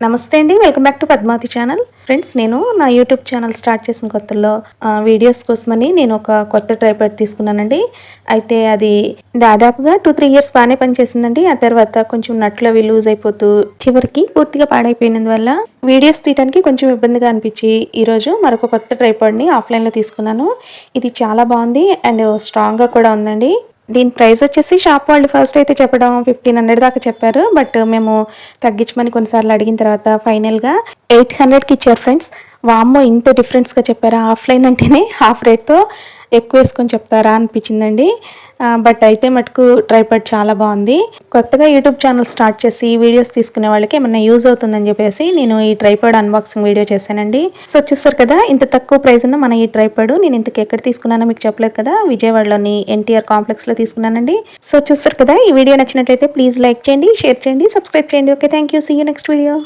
నమస్తే అండి, welcome back to Padmavathi channel. Friends, నేను నా యూట్యూబ్ ఛానల్ స్టార్ట్ చేసిన కొత్తలో వీడియోస్ కోసమని నేను ఒక కొత్త ట్రైపాడ్ తీసుకున్నానండి. అయితే అది దాదాపుగా 2-3 ఇయర్స్ బాగానే పనిచేసిందండి. ఆ తర్వాత కొంచెం నట్లు అవి లూజ్ అయిపోతూ చివరికి పూర్తిగా పాడైపోయినందువల్ల వీడియోస్ తీయడానికి కొంచెం ఇబ్బందిగా అనిపించి ఈరోజు మరొక కొత్త ట్రైపాడ్ని ఆఫ్లైన్లో తీసుకున్నాను. ఇది చాలా బాగుంది అండ్ స్ట్రాంగ్గా కూడా ఉందండి. దీని ప్రైస్ వచ్చేసి షాప్ వాళ్ళు ఫస్ట్ అయితే చెప్పడం 1500 దాకా చెప్పారు. బట్ మేము తగ్గించమని కొన్నిసార్లు అడిగిన తర్వాత ఫైనల్గా 800కి ఇచ్చారు ఫ్రెండ్స్. వామ్మో, ఇంత డిఫరెన్స్గా చెప్పారా? ఆఫ్లైన్ అంటేనే హాఫ్ రేట్తో ఎక్కువ వేసుకొని చెప్తారా అనిపించిందండి. బట్ అయితే మటుకు ట్రైపాడ్ చాలా బాగుంది. కొత్తగా యూట్యూబ్ ఛానల్ స్టార్ట్ చేసి వీడియోస్ తీసుకునే వాళ్ళకి ఏమన్నా యూజ్ అవుతుందని చెప్పేసి నేను ఈ ట్రైపాడ్ అన్బాక్సింగ్ వీడియో చేశానండి. సో చూస్తారు కదా, ఇంత తక్కువ ప్రైస్ ఉన్న మన ఈ ట్రైపాడ్ నేను ఇంతకు ఎక్కడ తీసుకున్నానో మీకు చెప్పలేదు కదా, విజయవాడలోని ఎన్టీఆర్ కాంప్లెక్స్లో తీసుకున్నానండి. సో చూస్తారు కదా, ఈ వీడియో నచ్చినట్లయితే ప్లీజ్ లైక్ చేయండి, షేర్ చేయండి, సబ్స్క్రైబ్ చేయండి. Okay, thank you. See you next video.